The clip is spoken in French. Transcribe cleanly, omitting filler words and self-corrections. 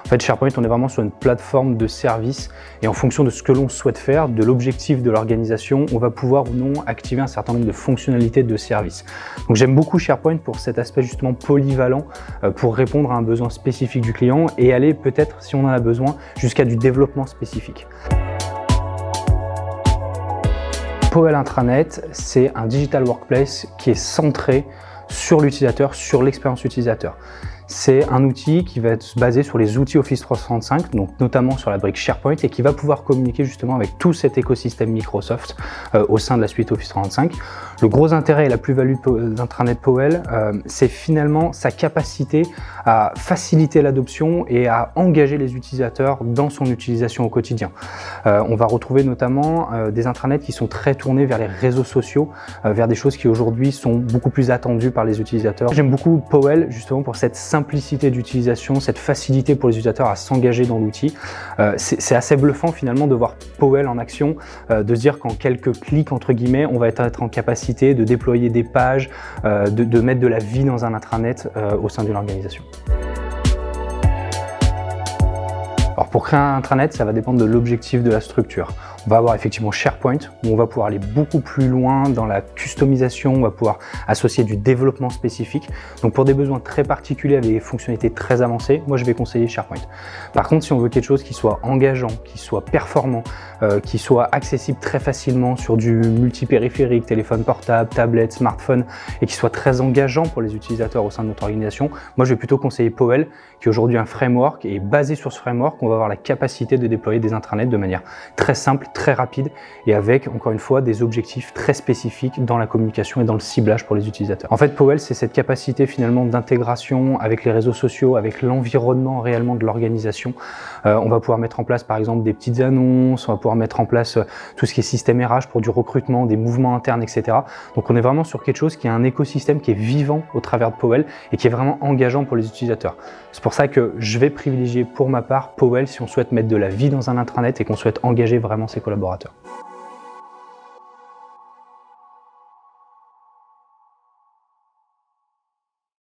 En fait, SharePoint, on est vraiment sur une plateforme de service et en fonction de ce que l'on souhaite faire, de l'objectif de l'organisation, on va pouvoir ou non activer un certain nombre de fonctionnalités de service. Donc j'aime beaucoup SharePoint pour cet aspect justement polyvalent pour répondre à un besoin spécifique du client et aller peut-être, si on en a besoin, jusqu'à du développement spécifique. Powell Intranet, c'est un digital workplace qui est centré sur l'utilisateur, sur l'expérience utilisateur. C'est un outil qui va être basé sur les outils Office 365, donc notamment sur la brique SharePoint, et qui va pouvoir communiquer justement avec tout cet écosystème Microsoft au sein de la suite Office 365. Le gros intérêt et la plus-value d'Intranet Powell, c'est finalement sa capacité à faciliter l'adoption et à engager les utilisateurs dans son utilisation au quotidien. On va retrouver notamment des intranets qui sont très tournés vers les réseaux sociaux, vers des choses qui aujourd'hui sont beaucoup plus attendues par les utilisateurs. J'aime beaucoup Powell justement pour cette simplicité d'utilisation, cette facilité pour les utilisateurs à s'engager dans l'outil. C'est assez bluffant finalement de voir Powell en action, de se dire qu'en quelques clics entre guillemets, on va être en capacité de déployer des pages, de mettre de la vie dans un intranet au sein d'une organisation. Alors pour créer un intranet, ça va dépendre de l'objectif de la structure. On va avoir effectivement SharePoint, où on va pouvoir aller beaucoup plus loin dans la customisation, on va pouvoir associer du développement spécifique. Donc pour des besoins très particuliers avec des fonctionnalités très avancées, moi je vais conseiller SharePoint. Par contre, si on veut quelque chose qui soit engageant, qui soit performant, qui soit accessible très facilement sur du multipériphérique, téléphone portable, tablette, smartphone, et qui soit très engageant pour les utilisateurs au sein de notre organisation, moi je vais plutôt conseiller Powell, qui est aujourd'hui un framework, et basé sur ce framework, on va avoir la capacité de déployer des intranets de manière très simple, très rapide et avec, encore une fois, des objectifs très spécifiques dans la communication et dans le ciblage pour les utilisateurs. En fait, Powell, c'est cette capacité finalement d'intégration avec les réseaux sociaux, avec l'environnement réellement de l'organisation. On va pouvoir mettre en place, par exemple, des petites annonces, on va pouvoir mettre en place tout ce qui est système RH pour du recrutement, des mouvements internes, etc. Donc, on est vraiment sur quelque chose qui a un écosystème qui est vivant au travers de Powell et qui est vraiment engageant pour les utilisateurs. C'est pour ça que je vais privilégier pour ma part Powell si on souhaite mettre de la vie dans un intranet et qu'on souhaite engager vraiment ses collaborateurs.